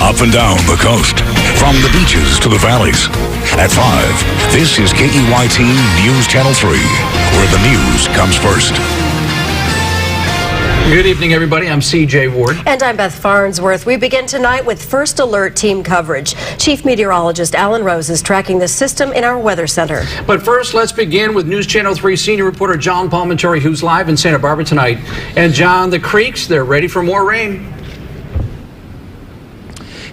up and down the coast, from the beaches to the valleys. At 5, this is KEYT News Channel 3, where the news comes first. Good evening, everybody. I'm CJ Ward. And I'm Beth Farnsworth. We begin tonight with First Alert team coverage. Chief Meteorologist Alan Rose is tracking the system in our weather center. But first, let's begin with News Channel 3 senior reporter John Palmentary, who's live in Santa Barbara tonight. And John, the creeks, they're ready for more rain.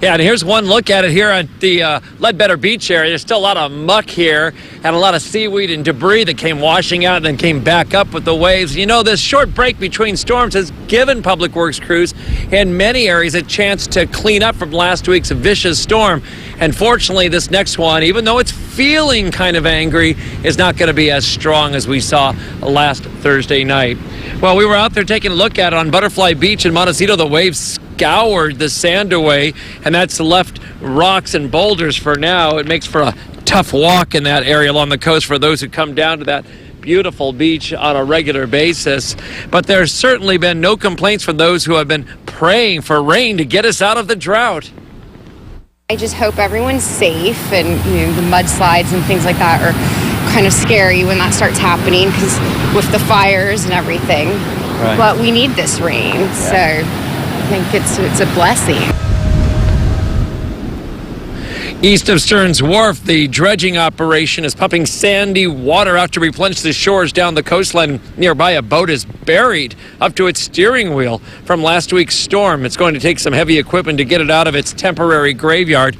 Yeah, and here's one look at it here at the Ledbetter Beach area. There's still a lot of muck here and a lot of seaweed and debris that came washing out and then came back up with the waves. You know, this short break between storms has given Public Works crews in many areas a chance to clean up from last week's vicious storm. And fortunately, this next one, even though it's feeling kind of angry, is not going to be as strong as we saw last Thursday night. Well, we were out there taking a look at it on Butterfly Beach in Montecito. The waves scoured the sand away, and that's left rocks and boulders for now. It makes for a tough walk in that area along the coast for those who come down to that beautiful beach on a regular basis. But there's certainly been no complaints from those who have been praying for rain to get us out of the drought. I just hope everyone's safe, and the mudslides and things like that are kind of scary when that starts happening because with the fires and everything. Right. But we need this rain, so I think it's a blessing. East of Stearns Wharf, the dredging operation is pumping sandy water out to replenish the shores down the coastline. Nearby, a boat is buried up to its steering wheel from last week's storm. It's going to take some heavy equipment to get it out of its temporary graveyard.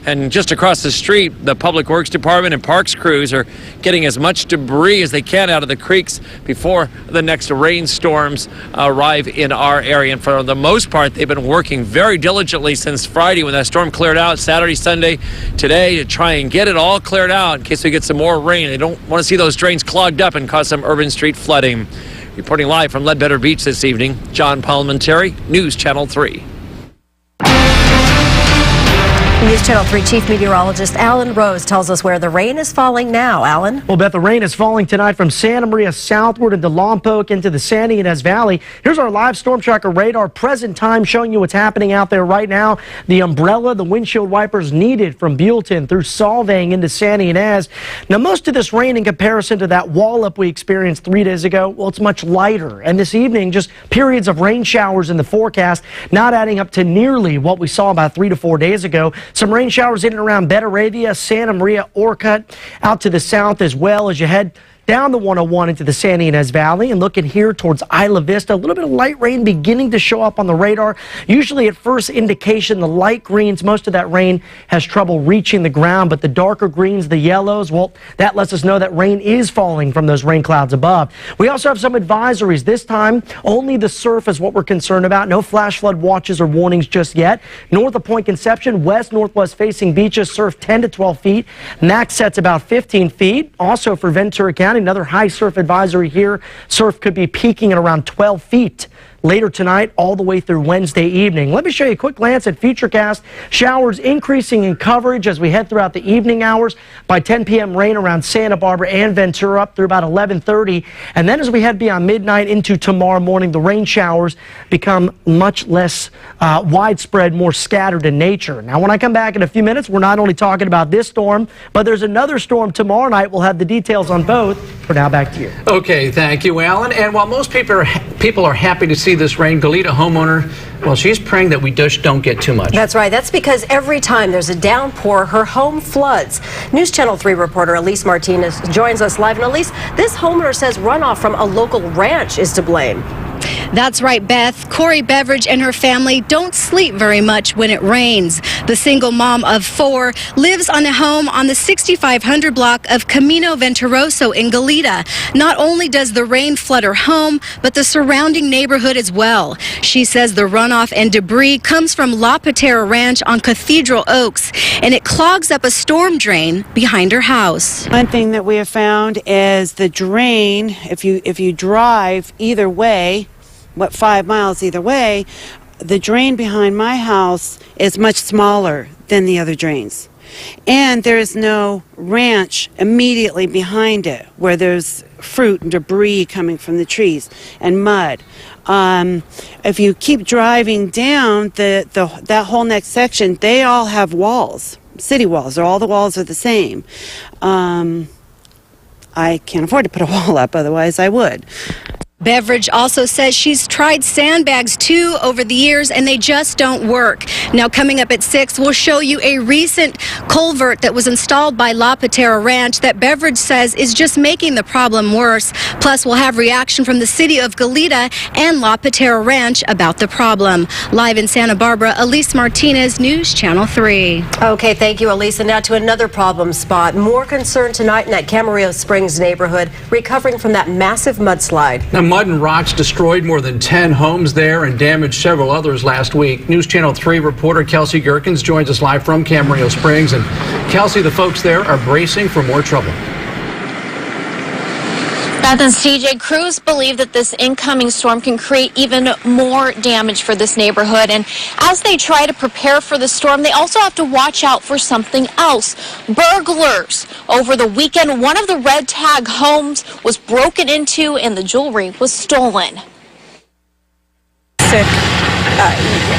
And just across the street, the Public Works Department and Parks crews are getting as much debris as they can out of the creeks before the next rainstorms arrive in our area. And for the most part, they've been working very diligently since Friday when that storm cleared out, Saturday, Sunday, today, to try and get it all cleared out in case we get some more rain. They don't want to see those drains clogged up and cause some urban street flooding. Reporting live from Ledbetter Beach this evening, John Palmentary, News Channel 3. News Channel 3 Chief Meteorologist Alan Rose tells us where the rain is falling now. Alan? Well, Beth, the rain is falling tonight from Santa Maria southward into Lompoc into the San Ynez Valley. Here's our live storm tracker radar, present time, showing you what's happening out there right now. The umbrella, the windshield wipers needed from Buellton through Solvang into San Ynez. Now, most of this rain in comparison to that wallop we experienced 3 days ago, well, it's much lighter. And this evening, just periods of rain showers in the forecast, not adding up to nearly what we saw about 3 to 4 days ago. Some rain showers in and around Betteravia, Santa Maria, Orcutt, out to the south as well as you head down the 101 into the San Ynez Valley and looking here towards Isla Vista. A little bit of light rain beginning to show up on the radar. Usually at first indication, the light greens, most of that rain has trouble reaching the ground, but the darker greens, the yellows, well, that lets us know that rain is falling from those rain clouds above. We also have some advisories. This time, only the surf is what we're concerned about. No flash flood watches or warnings just yet. North of Point Conception, west-northwest facing beaches, surf 10 to 12 feet. Max sets about 15 feet. Also for Ventura County, another high surf advisory here. Surf could be peaking at around 12 feet later tonight all the way through Wednesday evening. Let me show you a quick glance at Futurecast. Showers increasing in coverage as we head throughout the evening hours. By 10 p.m. rain around Santa Barbara and Ventura up through about 11:30. And then as we head beyond midnight into tomorrow morning, the rain showers become much less widespread, more scattered in nature. Now, when I come back in a few minutes, we're not only talking about this storm, but there's another storm tomorrow night. We'll have the details on both. For now, back to you. Okay, thank you, Alan. And while most people are happy to see this rain, Goleta homeowner, well, she's praying that we just don't get too much. That's right. That's because every time there's a downpour, her home floods. News Channel 3 reporter Elise Martinez joins us live. And Elise, this homeowner says runoff from a local ranch is to blame. That's right, Beth. Corey Beveridge and her family don't sleep very much when it rains. The single mom of 4 lives on a home on the 6500 block of Camino Venturoso in Goleta. Not only does the rain flood her home, but the surrounding neighborhood as well. She says the runoff and debris comes from La Patera Ranch on Cathedral Oaks, and it clogs up a storm drain behind her house. One thing that we have found is the drain, if you drive either way, 5 miles either way, the drain behind my house is much smaller than the other drains. And there is no ranch immediately behind it where there's fruit and debris coming from the trees and mud. If you keep driving down that whole next section, they all have walls, city walls. All the walls are the same. I can't afford to put a wall up, otherwise I would. Beveridge also says she's tried sandbags too over the years and they just don't work. Now coming up at 6, we'll show you a recent culvert that was installed by La Patera Ranch that Beveridge says is just making the problem worse. Plus we'll have reaction from the city of Goleta and La Patera Ranch about the problem. Live in Santa Barbara, Elise Martinez, News Channel 3. Okay, thank you, Elise. And now to another problem spot. More concern tonight in that Camarillo Springs neighborhood, recovering from that massive mudslide. Now, mud and rocks destroyed more than 10 homes there and damaged several others last week. News Channel 3 reporter Kelsey Gerkins joins us live from Camarillo Springs. And Kelsey, the folks there are bracing for more trouble. Beth and CJ, crews believe that this incoming storm can create even more damage for this neighborhood. And as they try to prepare for the storm, they also have to watch out for something else. Burglars. Over the weekend, one of the red tag homes was broken into and the jewelry was stolen.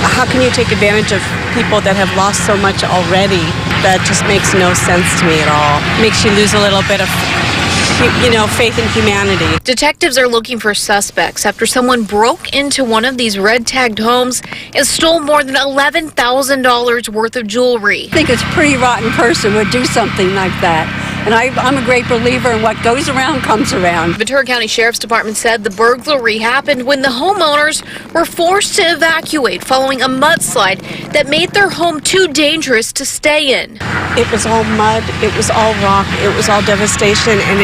How can you take advantage of people that have lost so much already? That just makes no sense to me at all. Makes you lose a little bit of faith in humanity. Detectives are looking for suspects after someone broke into one of these red-tagged homes and stole more than $11,000 worth of jewelry. I think it's a pretty rotten person would do something like that. And I'm a great believer in what goes around comes around. Ventura County Sheriff's Department said the burglary happened when the homeowners were forced to evacuate following a mudslide that made their home too dangerous to stay in. It was all mud, it was all rock, it was all devastation, and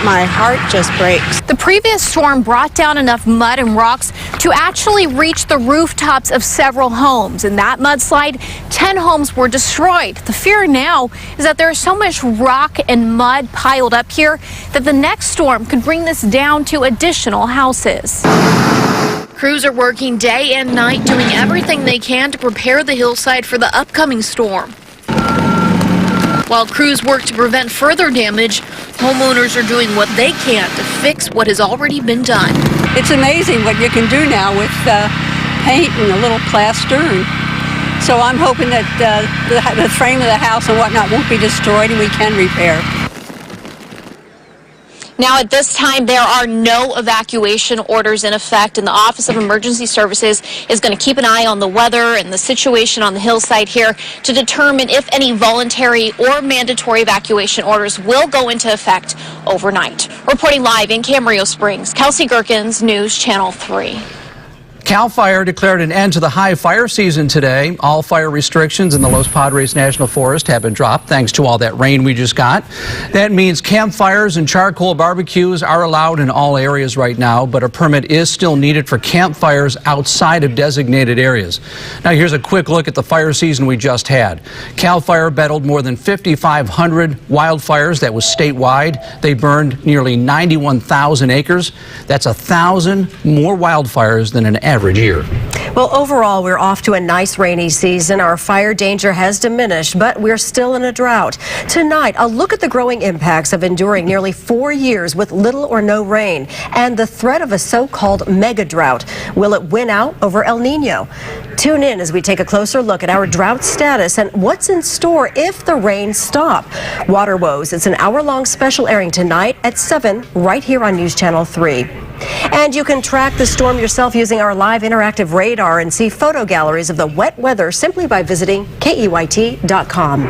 my heart just breaks. The previous storm brought down enough mud and rocks to actually reach the rooftops of several homes. In that mudslide, 10 homes were destroyed. The fear now is that there is so much rock and mud piled up here that the next storm could bring this down to additional houses. Crews are working day and night doing everything they can to prepare the hillside for the upcoming storm. While crews work to prevent further damage, homeowners are doing what they can to fix what has already been done. It's amazing what you can do now with paint and a little plaster. So I'm hoping that the frame of the house and whatnot won't be destroyed and we can repair. Now, at this time, there are no evacuation orders in effect, and the Office of Emergency Services is going to keep an eye on the weather and the situation on the hillside here to determine if any voluntary or mandatory evacuation orders will go into effect overnight. Reporting live in Camarillo Springs, Kelsey Gerkins, News Channel 3. CAL FIRE declared an end to the high fire season today. All fire restrictions in the Los Padres National Forest have been dropped thanks to all that rain we just got. That means campfires and charcoal barbecues are allowed in all areas right now, but a permit is still needed for campfires outside of designated areas. Now here's a quick look at the fire season we just had. CAL FIRE battled more than 5,500 wildfires. That was statewide. They burned nearly 91,000 acres. That's 1,000 more wildfires than an average year. Well, overall, we're off to a nice rainy season. Our fire danger has diminished, but we're still in a drought. Tonight, a look at the growing impacts of enduring nearly 4 years with little or no rain and the threat of a so-called mega drought. Will it win out over El Nino? Tune in as we take a closer look at our drought status and what's in store if the rains stop. Water Woes, it's an hour-long special airing tonight at 7 right here on News Channel 3. And you can track the storm yourself using our live interactive radar and see photo galleries of the wet weather simply by visiting KEYT.com.